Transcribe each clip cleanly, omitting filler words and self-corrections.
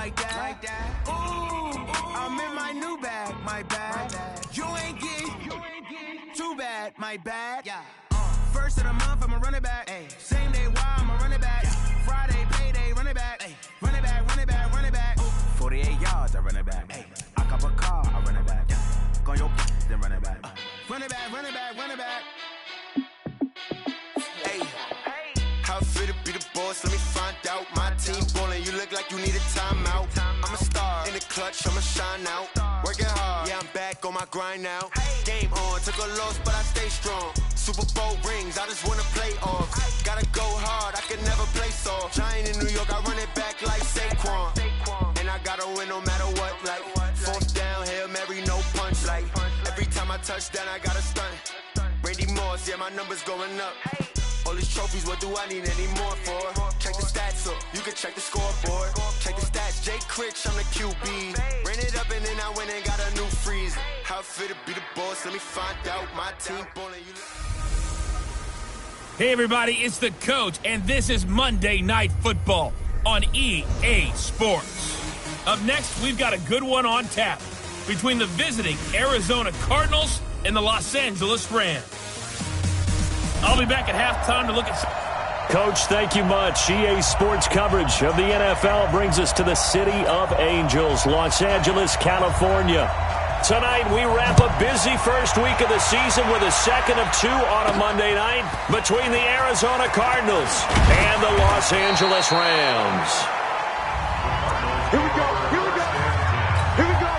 like that. Ooh, I'm in my new bag, my bad. You ain't getting too bad, my bad. First of the month, I'ma run it back. Same day, why I'ma run it back. Friday, payday, run it back. Run it back, run it back, run it back. 48 yards, I run it back. I cop a car, I run it back. Go on your then run it back. Run it back, run it back, run it back. Hey, how I feel to be the boss? Let me find out. My team ballin', you look like you need a timeout. I'm a star in the clutch, I'ma shine out. Working hard, yeah, I'm back on my grind now. Game on, took a loss, but I stay strong. Super Bowl rings, I just wanna play off. Gotta go hard, I can never play soft. Giant in New York, I run it back like Saquon. And I gotta win no matter what, like fourth down, Hail Mary, no punch. Like every time I touch down, I gotta stunt. Randy Moss, yeah, my numbers going up. All these trophies, what do I need any more for? Check the stats up, you can check the scoreboard. Check the stats, Jay Critch, I'm the QB. Ran it up and then I went and got a new freeze. How it feel to be the boss, let me find out. My team ballin', you. Hey everybody, it's the coach, and this is Monday Night Football on EA Sports. Up next, we've got a good one on tap between the visiting Arizona Cardinals and the Los Angeles Rams. I'll be back at halftime to look at... Coach, thank you much. EA Sports coverage of the NFL brings us to the City of Angels, Los Angeles, California. Tonight, we wrap a busy first week of the season with a second of two on a Monday night between the Arizona Cardinals and the Los Angeles Rams. Here we go, here we go, here we go.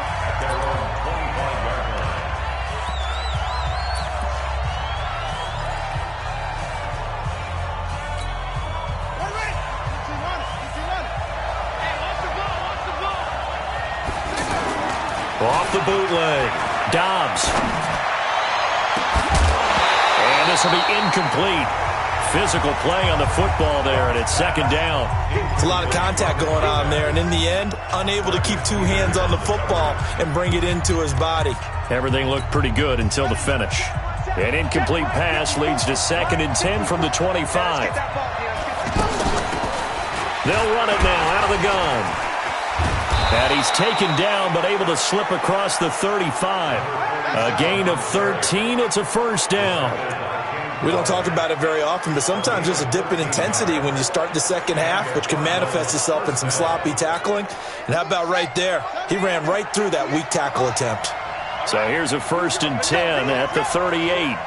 Off the bootleg, Dobbs. And this will be incomplete. Physical play on the football there, and it's second down. It's a lot of contact going on there, and in the end, unable to keep two hands on the football and bring it into his body. Everything looked pretty good until the finish. An incomplete pass leads to 2nd and 10 from the 25. They'll run it now out of the gun. And he's taken down, but able to slip across the 35. A gain of 13. It's a first down. We don't talk about it very often, but sometimes there's a dip in intensity when you start the second half, which can manifest itself in some sloppy tackling. And how about right there? He ran right through that weak tackle attempt. So here's a 1st and 10 at the 38.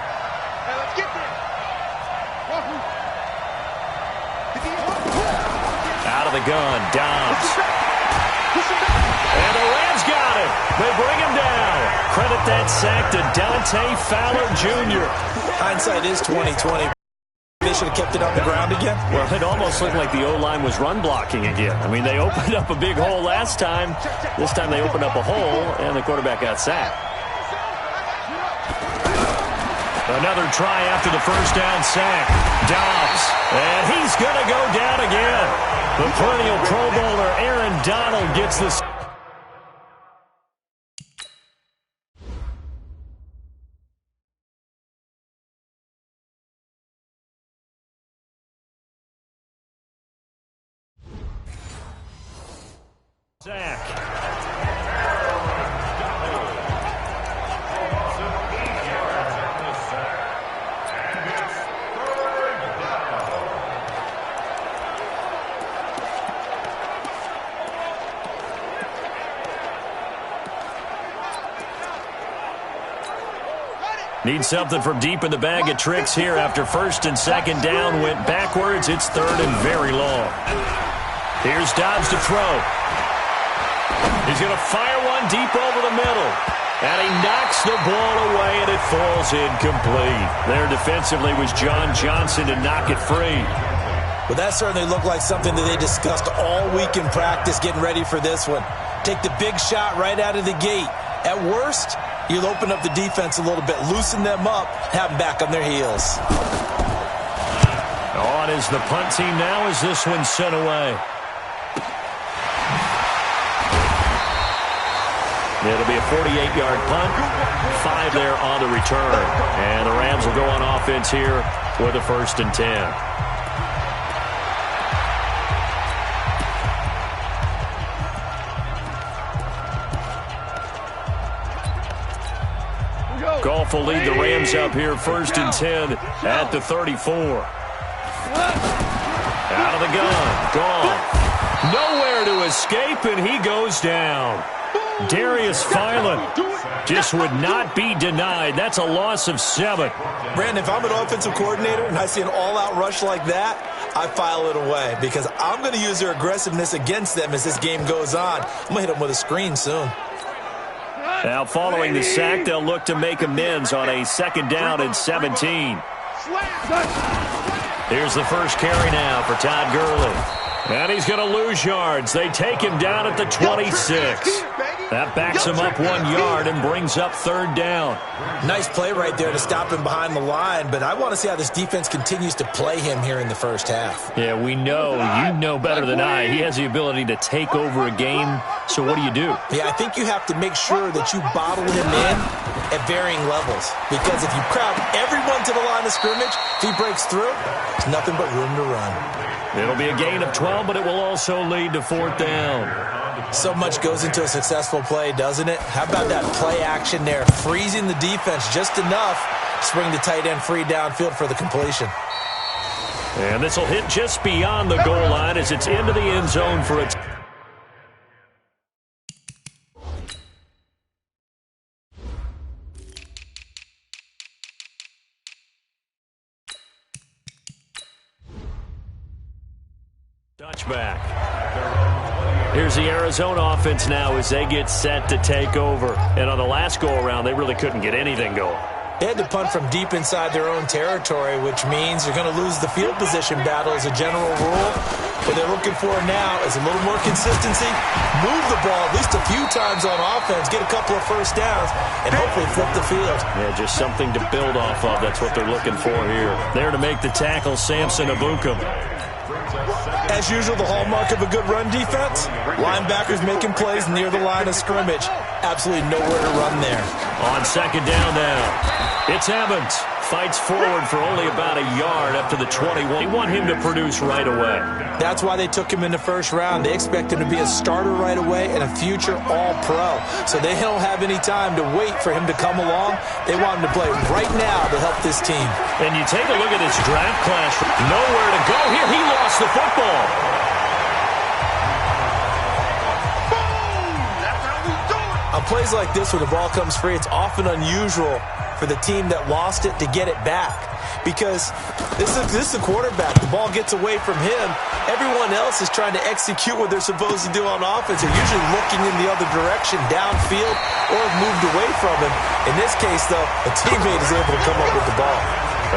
Out of the gun, Dobbs. And the Rams got it. They bring him down. Credit that sack to Dante Fowler Jr. Hindsight is 20/20. They should have kept it on the ground again. Well, it almost looked like the O-line was run blocking again. I mean, they opened up a big hole last time. This time they opened up a hole, and the quarterback got sacked. Another try after the first down sack. Dobbs. And he's going to go down again. The perennial Pro Bowler Aaron Donald gets this. Sack. Need something from deep in the bag of tricks here after 1st and 2nd down. Went backwards. It's 3rd and very long. Here's Dobbs to throw. He's going to fire one deep over the middle. And he knocks the ball away, and it falls incomplete. There defensively was John Johnson to knock it free. Well, that certainly looked like something that they discussed all week in practice getting ready for this one. Take the big shot right out of the gate. At worst, you'll open up the defense a little bit, loosen them up, have them back on their heels. On is the punt team now as this one's sent away. It'll be a 48-yard punt, 5 there on the return. And the Rams will go on offense here with a 1st and 10. Goff will lead the Rams up here 1st and 10 at the 34. Out of the gun. Goff. Nowhere to escape, and he goes down. Darius Philon just would not be denied. That's a loss of 7. Brandon, if I'm an offensive coordinator and I see an all-out rush like that, I file it away because I'm going to use their aggressiveness against them as this game goes on. I'm going to hit them with a screen soon. Now, following the sack, they'll look to make amends on a 2nd down and 17. Here's the first carry now for Todd Gurley. And he's going to lose yards. They take him down at the 26. That backs him up 1 yard and brings up 3rd down. Nice play right there to stop him behind the line, but I want to see how this defense continues to play him here in the first half. Yeah, we know. You know better than I. He has the ability to take over a game, so what do you do? Yeah, I think you have to make sure that you bottle him in at varying levels, because if you crowd everyone to the line of scrimmage, if he breaks through, there's nothing but room to run. It'll be a gain of 12, but it will also lead to 4th down. So much goes into a successful play, doesn't it? How about that play action there, freezing the defense just enough to bring the tight end free downfield for the completion. And this will hit just beyond the goal line as it's into the end zone for a touchback. Here's the Arizona offense now as they get set to take over. And on the last go-around, they really couldn't get anything going. They had to punt from deep inside their own territory, which means they're going to lose the field position battle as a general rule. What they're looking for now is a little more consistency, move the ball at least a few times on offense, get a couple of first downs, and hopefully flip the field. Yeah, just something to build off of. That's what they're looking for here. There to make the tackle, Samson Ebukam. As usual, the hallmark of a good run defense, linebackers making plays near the line of scrimmage. Absolutely nowhere to run there. On 2nd down now, it's Evans. Fights forward for only about a yard up to the 21. They want him to produce right away. That's why they took him in the first round. They expect him to be a starter right away and a future all-pro. So they don't have any time to wait for him to come along. They want him to play right now to help this team. And you take a look at this draft class. Nowhere to go here. He lost the football. On plays like this where the ball comes free, it's often unusual for the team that lost it to get it back. Because this is the quarterback. The ball gets away from him. Everyone else is trying to execute what they're supposed to do on offense. They're usually looking in the other direction, downfield, or have moved away from him. In this case, though, a teammate is able to come up with the ball.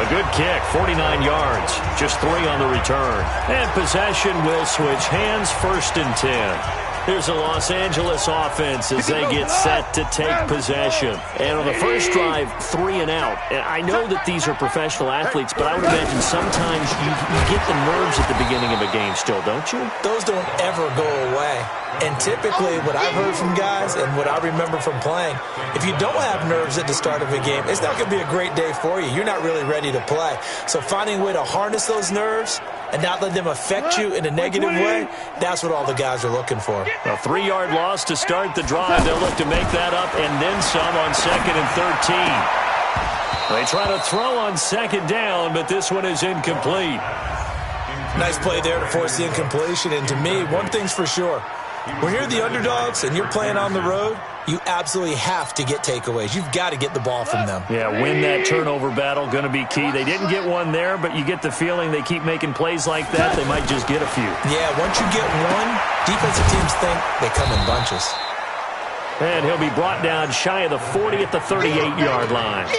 A good kick, 49 yards, just 3 on the return. And possession will switch hands, 1st and 10. Here's the Los Angeles offense as they get set to take possession. And on the first drive, 3 and out. And I know that these are professional athletes, but I would imagine sometimes you get the nerves at the beginning of a game still, don't you? Those don't ever go away. And typically what I've heard from guys and what I remember from playing, if you don't have nerves at the start of a game, it's not going to be a great day for you. You're not really ready to play. So finding a way to harness those nerves and not let them affect you in a negative way, that's what all the guys are looking for. A 3-yard loss to start the drive. They'll look to make that up and then some on 2nd and 13. They try to throw on 2nd down, but this one is incomplete. Nice play there to force the incompletion. And to me, one thing's for sure. When you're the underdogs and you're playing on the road, you absolutely have to get takeaways. You've got to get the ball from them. Yeah, win that turnover battle, going to be key. They didn't get one there, but you get the feeling they keep making plays like that, they might just get a few. Yeah, once you get one, defensive teams think they come in bunches. And he'll be brought down shy of the 40 at the 38-yard line.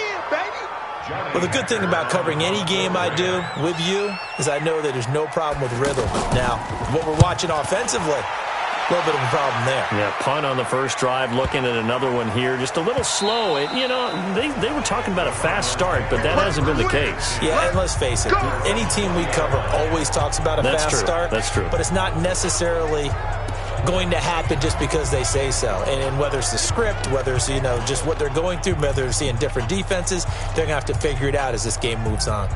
Well, the good thing about covering any game I do with you is I know that there's no problem with rhythm. Now, what we're watching offensively, a little bit of a problem there. Yeah, punt on the first drive, looking at another one here. Just a little slow. You know, they were talking about a fast start, but that hasn't been the case. Yeah, and let's face it, any team we cover always talks about a fast start. That's true. But it's not necessarily going to happen just because they say so. And whether it's the script, whether it's, just what they're going through, whether they're seeing different defenses, they're going to have to figure it out as this game moves on.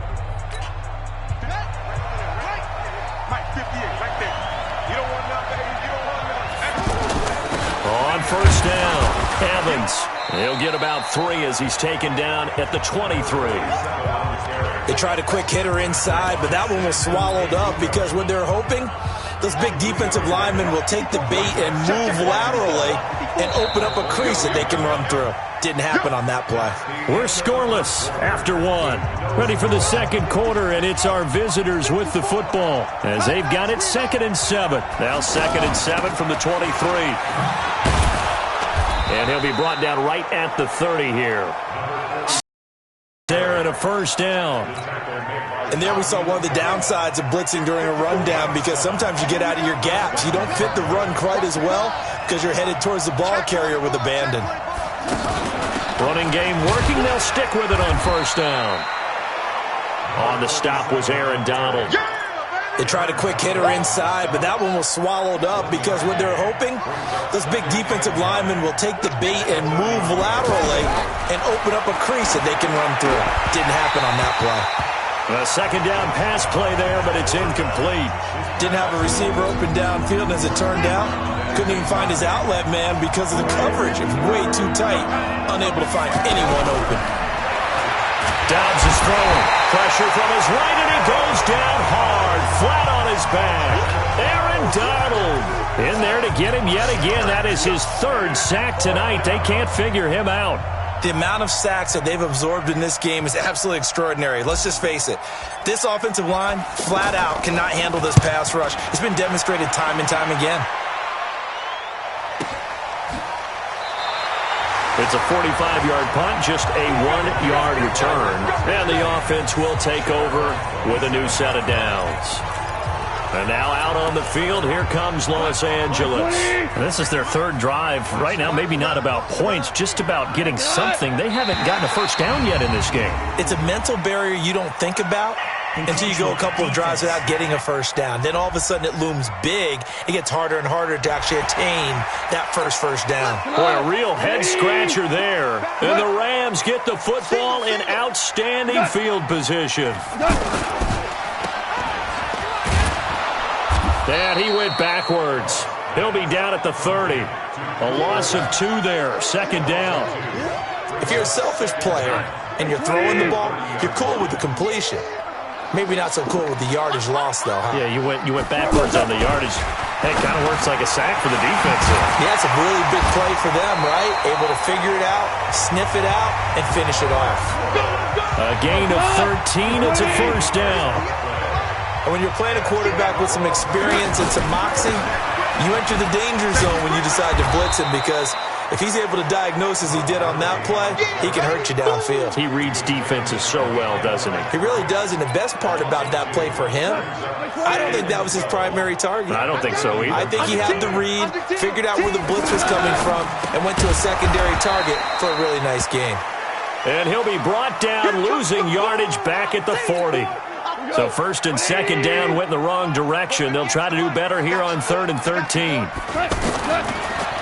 On first down, Evans. He'll get about 3 as he's taken down at the 23. They tried a quick hitter inside, but that one was swallowed up because what they're hoping, those big defensive linemen will take the bait and move laterally and open up a crease that they can run through. Didn't happen on that play. We're scoreless after 1. Ready for the second quarter, and it's our visitors with the football as they've got it 2nd and 7. Now 2nd and 7 from the 23. And he'll be brought down right at the 30 here. There and a first down. And there we saw one of the downsides of blitzing during a rundown because sometimes you get out of your gaps. You don't fit the run quite as well because you're headed towards the ball carrier with abandon. Running game working. They'll stick with it on first down. On the stop was Aaron Donald. They tried a quick hitter inside, but that one was swallowed up because what they're hoping, those big defensive linemen will take the bait and move laterally and open up a crease that they can run through. Didn't happen on that play. A second down pass play there, but it's incomplete. Didn't have a receiver open downfield, and as it turned out, couldn't even find his outlet man because of the coverage. It was way too tight, unable to find anyone open. Dobbs is throwing. Pressure from his right, and he goes down hard, flat on his back. Aaron Donald in there to get him yet again. That is his 3rd sack tonight. They can't figure him out. The amount of sacks that they've absorbed in this game is absolutely extraordinary. Let's just face it. This offensive line, flat out, cannot handle this pass rush. It's been demonstrated time and time again. It's a 45-yard punt, just a 1-yard return. And the offense will take over with a new set of downs. And now out on the field, here comes Los Angeles. And this is their 3rd drive. Right now, maybe not about points, just about getting something. They haven't gotten a first down yet in this game. It's a mental barrier you don't think about until you go a couple of drives without getting a first down. Then all of a sudden it looms big. It gets harder and harder to actually attain that first down. Boy, a real head-scratcher there. And the Rams get the football in outstanding field position. And he went backwards. He'll be down at the 30. A loss of 2 there. 2nd down. If you're a selfish player and you're throwing the ball, you're cool with the completion. Maybe not so cool with the yardage loss, though, huh? Yeah, you went backwards on the yardage. Hey, it kind of works like a sack for the defense here. Yeah, it's a really big play for them, right? Able to figure it out, sniff it out, and finish it off. A gain of 13. It's a first down. And when you're playing a quarterback with some experience and some moxie, you enter the danger zone when you decide to blitz him because if he's able to diagnose as he did on that play, he can hurt you downfield. He reads defenses so well, doesn't he? He really does, and the best part about that play for him, I don't think that was his primary target. I don't think so either. I think he had the read, figured out where the blitz was coming from, and went to a secondary target for a really nice gain. And he'll be brought down, losing yardage back at the 40. So 1st and 2nd down went in the wrong direction. They'll try to do better here on 3rd and 13.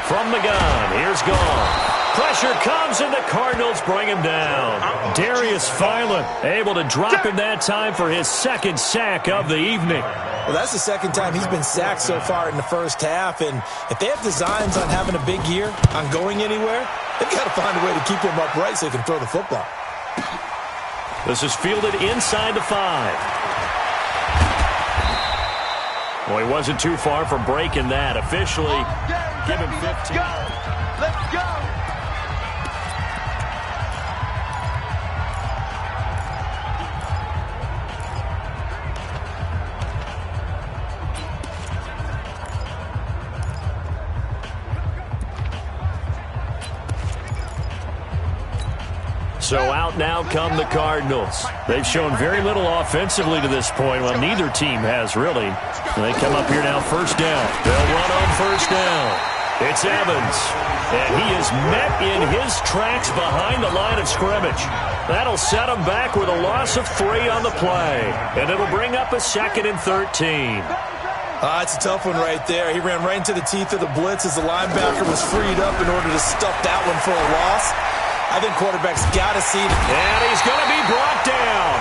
From the gun, here's Gone. Pressure comes, and the Cardinals bring him down. Darius Philon able to drop him that time for his 2nd sack of the evening. Well, that's the 2nd time he's been sacked so far in the first half, and if they have designs on having a big year, on going anywhere, they've got to find a way to keep him upright so he can throw the football. This is fielded inside the 5. Well, he wasn't too far from breaking that. Officially, give him 15. Let's go! So out now come the Cardinals. They've shown very little offensively to this point. Well, neither team has really. They come up here now, first down. They'll run on first down. It's Evans. And he is met in his tracks behind the line of scrimmage. That'll set him back with a loss of 3 on the play. And it'll bring up a 2nd and 13. It's a tough one right there. He ran right into the teeth of the blitz as the linebacker was freed up in order to stuff that one for a loss. I think quarterback's got to see it. And he's going to be brought down.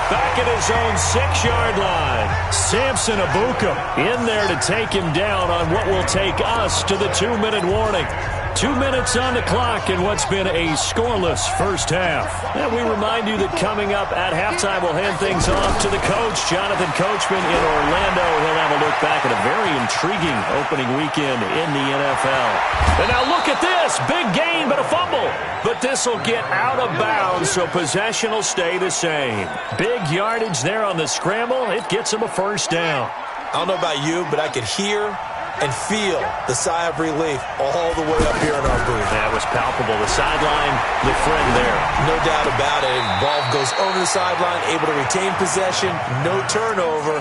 Back at his own 6-yard line. Samson Abuka in there to take him down on what will take us to the 2-minute warning. 2 minutes on the clock in what's been a scoreless first half. And we remind you that coming up at halftime, we'll hand things off to the coach, Jonathan Coachman in Orlando. He'll have a look back at a very intriguing opening weekend in the NFL. And now look at this. Big gain, but a fumble. But this will get out of bounds, so possession will stay the same. Big yardage there on the scramble. It gets him a first down. I don't know about you, but I could hear and feel the sigh of relief all the way up here in our booth. That was palpable. The sideline, the friend there. No doubt about it. Ball goes over the sideline, able to retain possession, no turnover.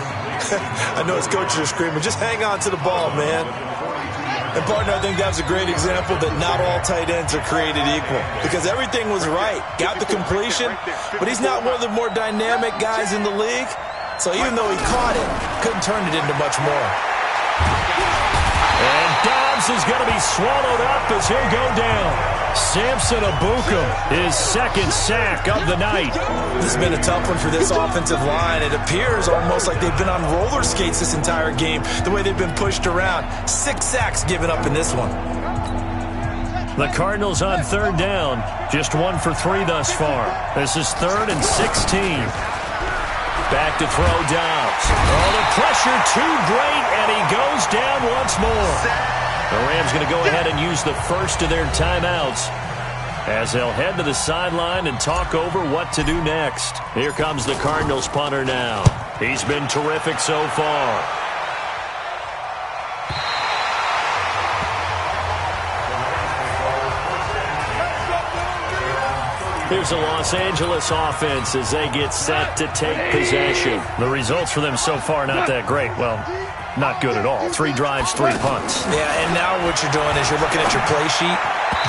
I know his coaches are screaming, just hang on to the ball, man. And, partner, I think that was a great example that not all tight ends are created equal because everything was right. Got the completion, but he's not one of the more dynamic guys in the league. So even though he caught it, couldn't turn it into much more. And Dobbs is going to be swallowed up as he'll go down. Samson Ebukam, his second sack of the night. This has been a tough one for this offensive line. It appears almost like they've been on roller skates this entire game, the way they've been pushed around. 6 sacks given up in this one. The Cardinals on third down, just 1 for 3 thus far. This is 3rd and 16. Back to throw Dobbs. Oh, the pressure too great, and he goes down once more. The Rams going to go ahead and use the first of their timeouts as they'll head to the sideline and talk over what to do next. Here comes the Cardinals punter now. He's been terrific so far. Here's the Los Angeles offense as they get set to take possession. The results for them so far not that great. Well, not good at all. 3 drives, 3 punts. Yeah, and now what you're doing is you're looking at your play sheet,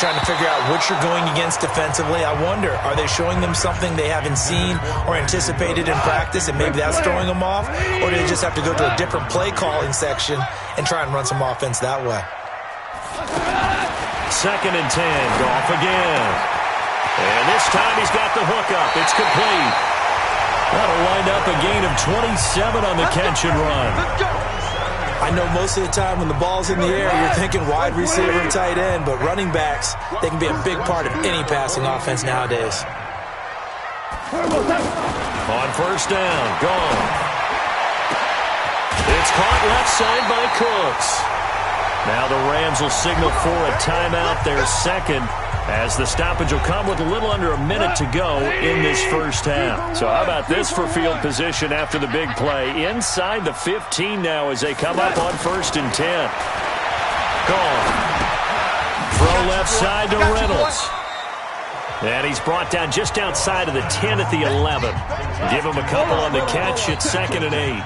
trying to figure out what you're going against defensively. I wonder, are they showing them something they haven't seen or anticipated in practice, and maybe that's throwing them off? Or do they just have to go to a different play calling section and try and run some offense that way? 2nd and 10. Goff again. And this time he's got the hookup. It's complete. That'll wind up a gain of 27 on the catch and run. I know most of the time when the ball's in the air, you're thinking wide receiver and tight end, but running backs, they can be a big part of any passing offense nowadays. On first down, gone. It's caught left side by Cooks. Now the Rams will signal for a timeout, their second, as the stoppage will come with a little under a minute to go in this first half. So how about this for field position after the big play? Inside the 15 now as they come up on 1st and 10. Gone. Throw left side to Reynolds. And he's brought down just outside of the 10 at the 11. Give him a couple on the catch. It's 2nd and 8.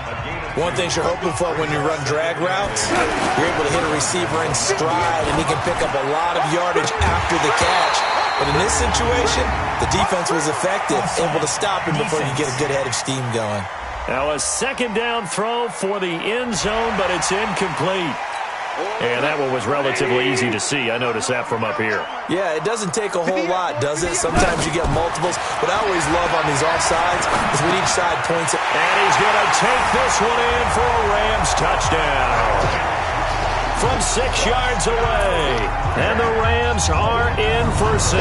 One thing you're hoping for when you run drag routes, you're able to hit a receiver in stride, and he can pick up a lot of yardage after the catch. But in this situation, the defense was effective, able to stop him before you get a good head of steam going. Now a 2nd down throw for the end zone, but it's incomplete. And that one was relatively easy to see. I noticed that from up here. Yeah, it doesn't take a whole lot, does it? Sometimes you get multiples. What I always love on these offsides is when each side points it. And he's going to take this one in for a Rams touchdown. From 6 yards away. And the Rams are in for 6.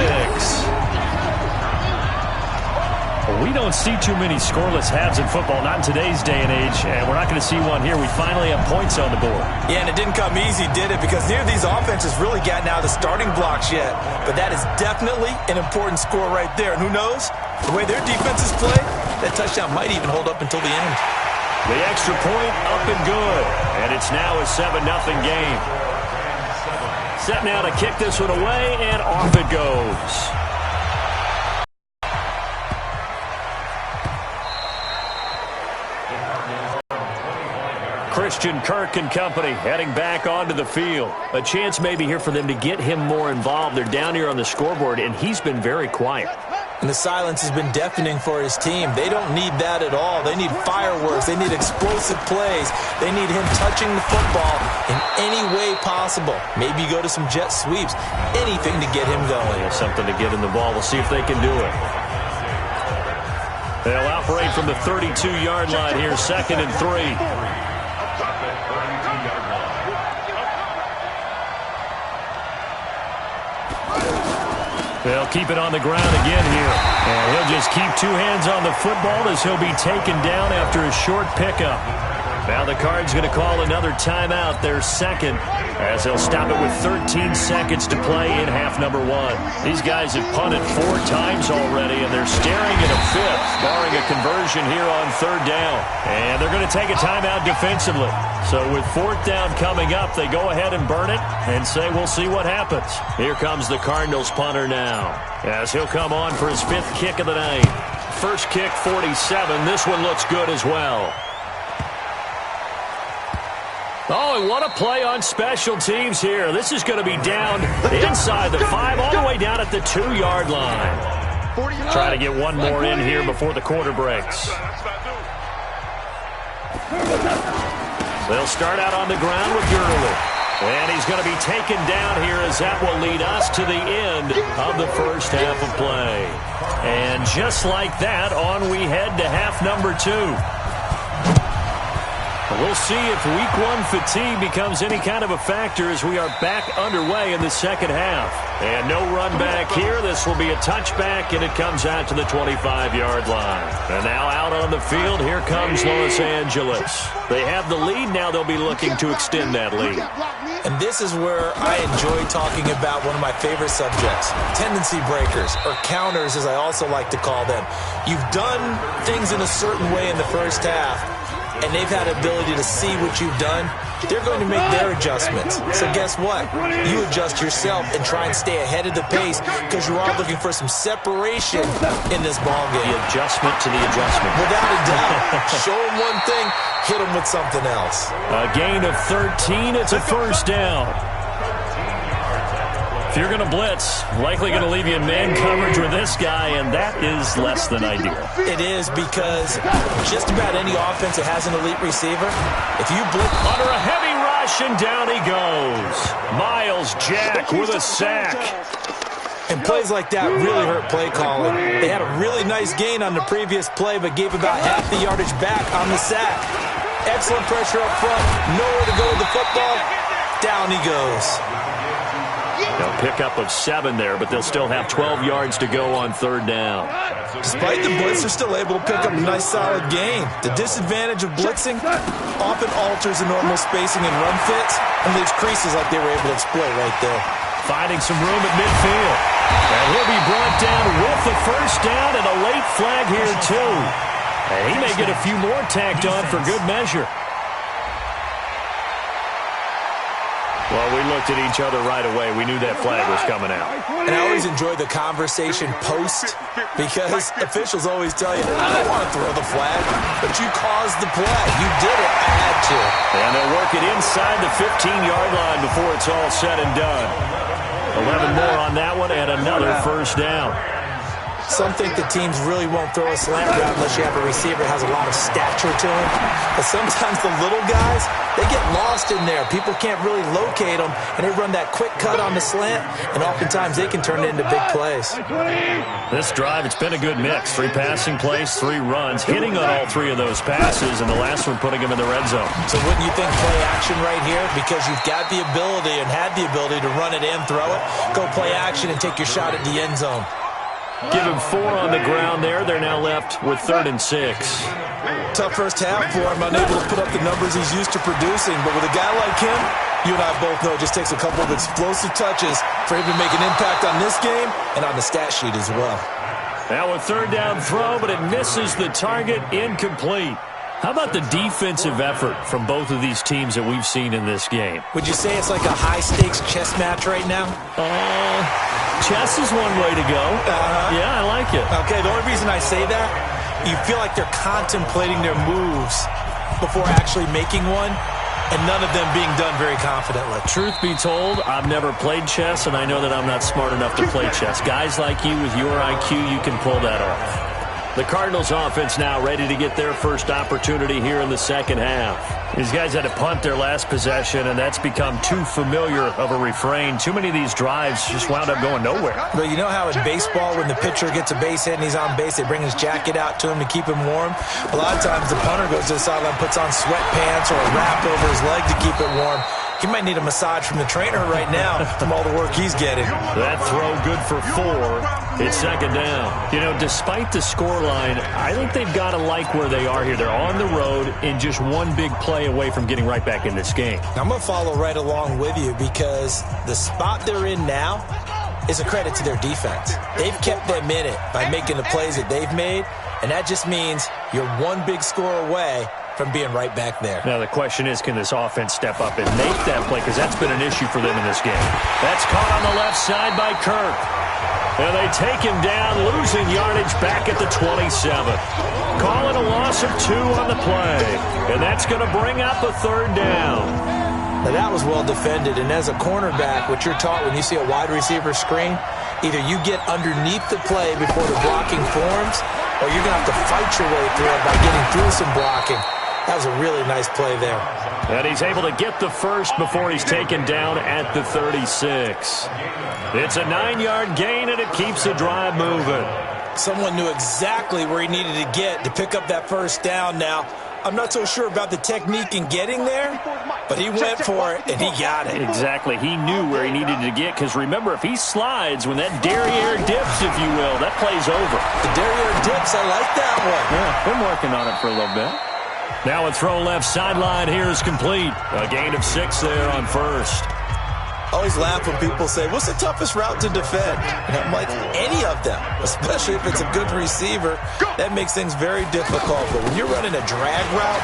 We don't see too many scoreless halves in football, not in today's day and age, and we're not going to see one here. We finally have points on the board. Yeah, and it didn't come easy, did it? Because neither of these offenses really got out of the starting blocks yet. But that is definitely an important score right there. And who knows? The way their defenses play, that touchdown might even hold up until the end. The extra point up and good, and it's now a 7-0 game. Set now to kick this one away, and off it goes. Christian Kirk and company heading back onto the field. A chance maybe here for them to get him more involved. They're down here on the scoreboard, and he's been very quiet. And the silence has been deafening for his team. They don't need that at all. They need fireworks. They need explosive plays. They need him touching the football in any way possible. Maybe go to some jet sweeps. Anything to get him going. Yeah, something to get in the ball. We'll see if they can do it. They'll operate from the 32-yard line here, 2nd and 3. They'll keep it on the ground again here. And he'll just keep two hands on the football as he'll be taken down after a short pickup. Now the Cards going to call another timeout, their second, as they'll stop it with 13 seconds to play in half number one. These guys have punted 4 times already, and they're staring at a fifth, barring a conversion here on third down. And they're going to take a timeout defensively. So with fourth down coming up, they go ahead and burn it and say we'll see what happens. Here comes the Cardinals punter now, as he'll come on for his 5th kick of the night. First kick, 47. This one looks good as well. Oh, and what a play on special teams here. This is going to be down inside the 5, all the way down at the 2-yard line. Try to get one more in here before the quarter breaks. They'll start out on the ground with Gurley. And he's going to be taken down here, as that will lead us to the end of the first half of play. And just like that, on we head to half number 2. We'll see if week 1 fatigue becomes any kind of a factor as we are back underway in the second half. And no run back here. This will be a touchback, and it comes out to the 25-yard line. And now out on the field, here comes Los Angeles. They have the lead. Now they'll be looking to extend that lead. And this is where I enjoy talking about one of my favorite subjects, tendency breakers, or counters as I also like to call them. You've done things in a certain way in the first half, and they've had the ability to see what you've done. They're going to make their adjustments. So guess what? You adjust yourself and try and stay ahead of the pace, because you are looking for some separation in this ball game. The adjustment to the adjustment. Without a doubt. Show them one thing, hit them with something else. A gain of 13. It's a first down. If you're going to blitz, likely going to leave you in man coverage with this guy, and that is less than ideal. It is, because just about any offense that has an elite receiver, if you blitz under a heavy rush, and down he goes. Miles Jack with a sack. And plays like that really hurt play calling. They had a really nice gain on the previous play, but gave about half the yardage back on the sack. Excellent pressure up front, nowhere to go with the football. Down he goes. They'll pick up of 7 there, but they'll still have 12 yards to go on third down. Despite the blitz, they're still able to pick up a nice solid gain. The disadvantage of blitzing often alters the normal spacing and run fits and leaves creases like they were able to exploit right there. Finding some room at midfield. And he'll be brought down with the first down, and a late flag here too. And he may get a few more tacked on for good measure. Well, we looked at each other right away. We knew that flag was coming out. And I always enjoy the conversation post, because officials always tell you, I don't want to throw the flag, but you caused the play. You did it. I had to. And they'll work it inside the 15-yard line before it's all said and done. 11 more on that one, and another first down. Some think the teams really won't throw a slant route unless you have a receiver that has a lot of stature to him. But sometimes the little guys, they get lost in there. People can't really locate them, and they run that quick cut on the slant, and oftentimes they can turn it into big plays. This drive, it's been a good mix. 3 passing plays, 3 runs, hitting on all 3 of those passes, and the last one putting them in the red zone. So wouldn't you think play action right here? Because you've got the ability and had the ability to run it in, throw it, go play action, and take your shot at the end zone. Give him 4 on the ground there. They're now left with 3rd and 6. Tough first half for him, unable to put up the numbers he's used to producing. But with a guy like him, you and I both know it just takes a couple of explosive touches for him to make an impact on this game and on the stat sheet as well. Now a 3rd down throw, but it misses the target, incomplete. How about the defensive effort from both of these teams that we've seen in this game? Would you say it's like a high-stakes chess match right now? Chess is one way to go. Yeah, I like it. Okay, the only reason I say that, you feel like they're contemplating their moves before actually making one, and none of them being done very confidently. Truth be told, I've never played chess, and I know that I'm not smart enough to play chess. Guys like you with your IQ, you can pull that off. The Cardinals offense now ready to get their first opportunity here in the second half. These guys had to punt their last possession, and that's become too familiar of a refrain. Too many of these drives just wound up going nowhere. But you know how in baseball, when the pitcher gets a base hit and he's on base, they bring his jacket out to him to keep him warm? A lot of times the punter goes to the sideline, puts on sweatpants or a wrap over his leg to keep it warm. He might need a massage from the trainer right now from all the work he's getting. That throw good for 4. It's second down. You know, despite the scoreline, I think they've got to like where they are here. They're on the road and just one big play away from getting right back in this game. I'm going to follow right along with you because the spot they're in now is a credit to their defense. They've kept them in it by making the plays that they've made, and that just means you're one big score away from being right back there. Now the question is, can this offense step up and make that play? Because that's been an issue for them in this game. That's caught on the left side by Kirk. And they take him down, losing yardage back at the 27. Calling a loss of 2 on the play. And that's going to bring up a third down. Now that was well defended, and as a cornerback, what you're taught when you see a wide receiver screen, either you get underneath the play before the blocking forms, or you're going to have to fight your way through it by getting through some blocking. That was a really nice play there. And he's able to get the first before he's taken down at the 36. It's a 9-yard gain, and it keeps the drive moving. Someone knew exactly where he needed to get to pick up that first down now. I'm not so sure about the technique in getting there, but he went for it, and he got it. Exactly. He knew where he needed to get, because remember, if he slides, when that derriere dips, if you will, that play's over. The derriere dips, I like that one. Yeah, been working on it for a little bit. Now a throw left sideline here is complete. A gain of 6 there on first. I always laugh when people say, what's the toughest route to defend? And I'm like, any of them, especially if it's a good receiver. That makes things very difficult. But when you're running a drag route,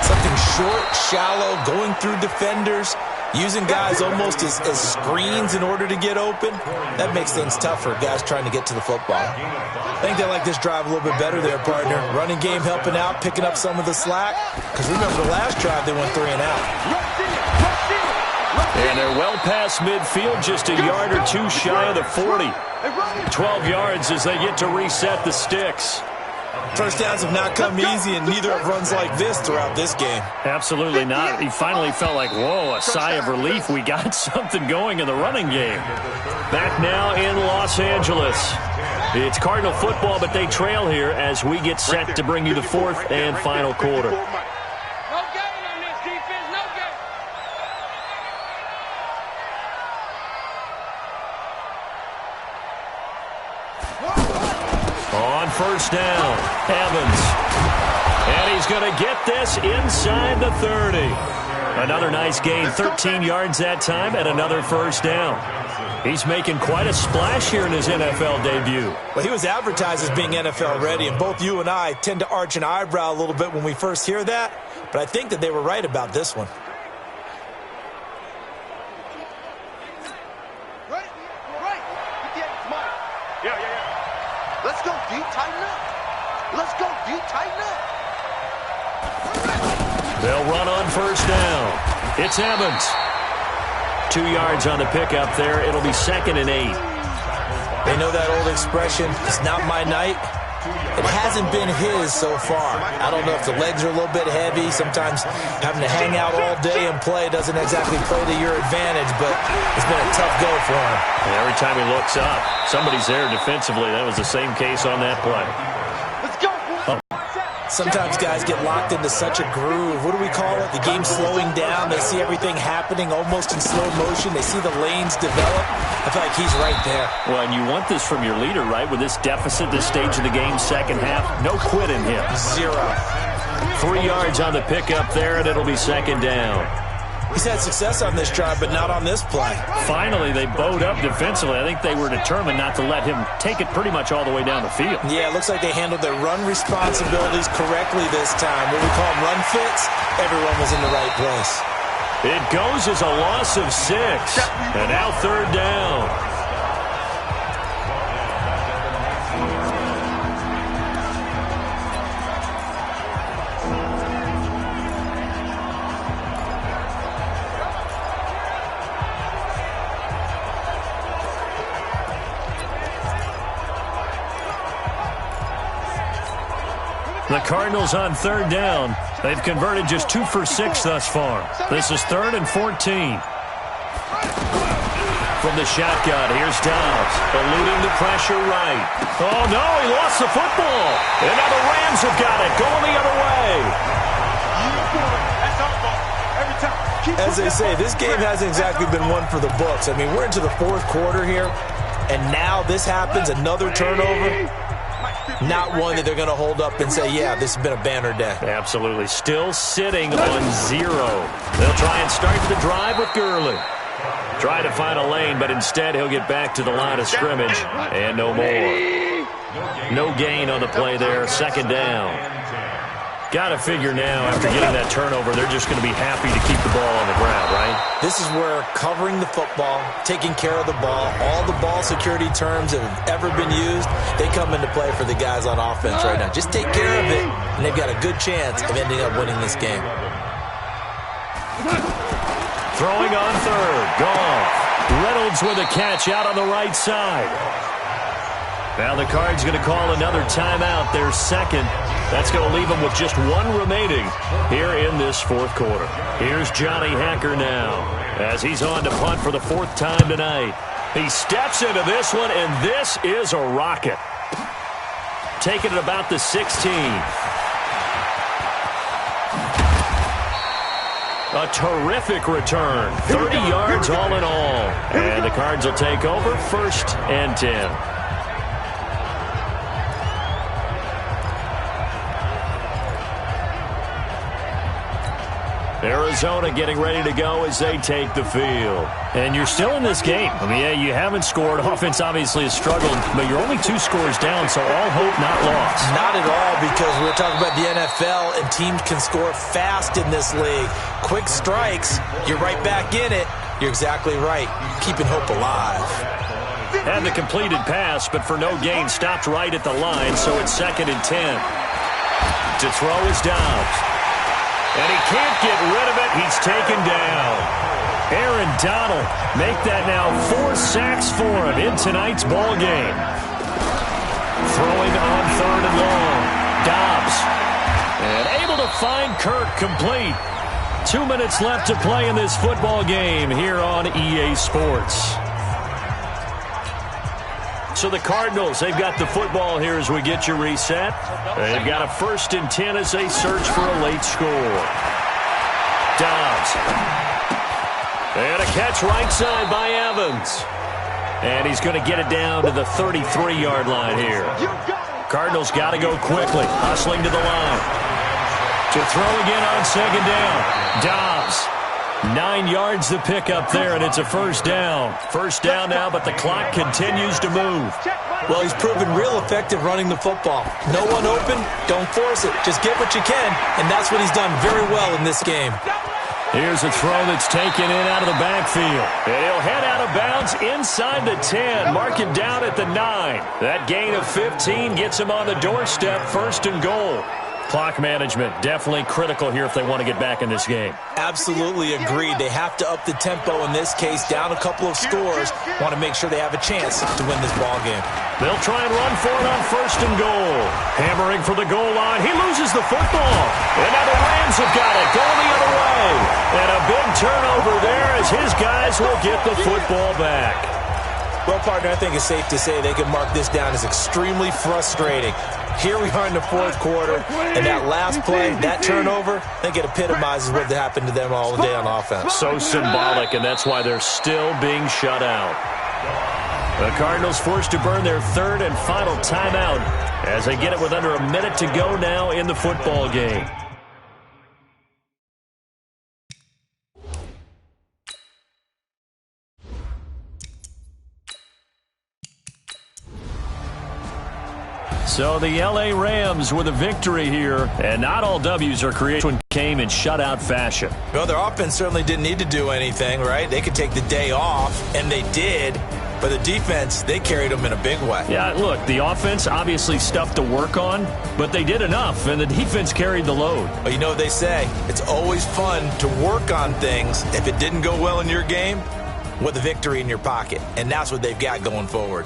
something short, shallow, going through defenders, using guys almost as screens in order to get open, that makes things tough for guys trying to get to the football. I think they like this drive a little bit better there, partner. Running game helping out, picking up some of the slack. Because remember, the last drive they went 3 and out. And they're well past midfield, just a yard or 2 shy of the 40. 12 yards as they get to reset the sticks. First downs have not come easy, and neither have runs like this throughout this game. Absolutely not. He finally felt like, whoa, a sigh of relief. We got something going in the running game. Back now in Los Angeles. It's Cardinal football, but they trail here as we get set to bring you the 4th and final quarter. On first down, Evans. And he's going to get this inside the 30. Another nice gain, 13 yards that time, and another first down. He's making quite a splash here in his NFL debut. Well, he was advertised as being NFL ready, and both you and I tend to arch an eyebrow a little bit when we first hear that, but I think that they were right about this one. Let's go deep, tighten up. Let's go deep, tighten up. They'll run on first down. It's Evans. 2 yards on the pickup there. It'll be 2nd and 8. They know that old expression, it's not my night. It hasn't been his so far. I don't know if the legs are a little bit heavy. Sometimes having to hang out all day and play doesn't exactly play to your advantage, but it's been a tough go for him. And every time he looks up, somebody's there defensively. That was the same case on that play. Let's go. Sometimes guys get locked into such a groove. What do we call it? The game's slowing down. They see everything happening almost in slow motion. They see the lanes develop. I feel like he's right there. Well, and you want this from your leader, right? With this deficit, this stage of the game, second half, no quit in him. 0. 3 yards on the pickup there, and it'll be 2nd down. He's had success on this drive, but not on this play. Finally, they bowed up defensively. I think they were determined not to let him take it pretty much all the way down the field. Yeah, it looks like they handled their run responsibilities correctly this time. What we call them run fits, everyone was in the right place. It goes as a loss of 6, and now 3rd down. The Cardinals on 3rd down. They've converted just 2 for 6 thus far. This is 3rd and 14. From the shotgun, here's Dobbs, eluding the pressure right. Oh, no, he lost the football. And now the Rams have got it, going the other way. That's our ball. Every time. As they say, this game hasn't exactly been one for the books. I mean, we're into the fourth quarter here, and now this happens, another turnover. Not one that they're going to hold up and say, yeah, this has been a banner day. Absolutely. Still sitting on 0. They'll try and start the drive with Gurley. Try to find a lane, but instead he'll get back to the line of scrimmage, and no more. No gain on the play there. Second down. Got to figure now, after getting that turnover, they're just going to be happy to keep the ball on the ground, right? This is where covering the football, taking care of the ball, all the ball security terms that have ever been used, they come into play for the guys on offense right now. Just take care of it, and they've got a good chance of ending up winning this game. Throwing on third. Goff. Reynolds with a catch out on the right side. Now the Cards going to call another timeout, their second. That's going to leave them with just one remaining here in this fourth quarter. Here's Johnny Hacker now as he's on to punt for the fourth time tonight. He steps into this one, and this is a rocket. Taking it about the 16. A terrific return. 30 yards all in all. And the Cards will take over 1st and 10. Arizona getting ready to go as they take the field. And you're still in this game. I mean, yeah, you haven't scored. Offense obviously has struggled, but you're only 2 scores down, so all hope not lost. Not at all, because we're talking about the NFL, and teams can score fast in this league. Quick strikes, you're right back in it. You're exactly right. Keeping hope alive. And the completed pass, but for no gain, stopped right at the line, so it's 2nd and 10. To throw is Dobbs. And he can't get rid of it. He's taken down. Aaron Donald make that now 4 sacks for him in tonight's ball game. Throwing on 3rd and long. Dobbs. And able to find Kirk complete. 2 minutes left to play in this football game here on EA Sports. So the Cardinals, they've got the football here as we get you reset. They've got a 1st and 10 as they search for a late score. Dobbs. And a catch right side by Evans. And he's going to get it down to the 33-yard line here. Cardinals got to go quickly, hustling to the line. To throw again on 2nd down. Dobbs. 9 yards to pick up there, and it's a 1st down. 1st down now, but the clock continues to move. Well, he's proven real effective running the football. No one open, don't force it. Just get what you can, and that's what he's done very well in this game. Here's a throw that's taken in out of the backfield. And he'll head out of bounds inside the 10. Mark him down at the 9. That gain of 15 gets him on the doorstep, 1st and goal. Clock management, definitely critical here if they want to get back in this game. Absolutely agreed. They have to up the tempo in this case, down a couple of scores. Want to make sure they have a chance to win this ball game. They'll try and run for it on 1st and goal. Hammering for the goal line. He loses the football. And now the Rams have got it, going the other way. And a big turnover there as his guys will get the football back. Well, partner, I think it's safe to say they can mark this down as extremely frustrating. Here we are in the fourth quarter, and that last play, that turnover, I think it epitomizes what happened to them all day on offense. So symbolic, and that's why they're still being shut out. The Cardinals forced to burn their 3rd and final timeout as they get it with under a minute to go now in the football game. So the L.A. Rams with a victory here, and not all W's are created when came in shutout fashion. Well, their offense certainly didn't need to do anything, right? They could take the day off, and they did. But the defense, they carried them in a big way. Yeah, look, the offense obviously stuff to work on, but they did enough, and the defense carried the load. Well, you know what they say. It's always fun to work on things. If it didn't go well in your game, with a victory in your pocket. And that's what they've got going forward.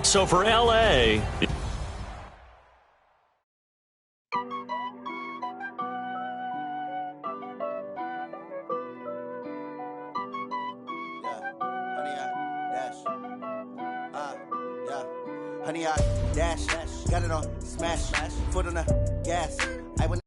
So for L.A., Honey, I dash, got it on, smash, foot on the gas. I went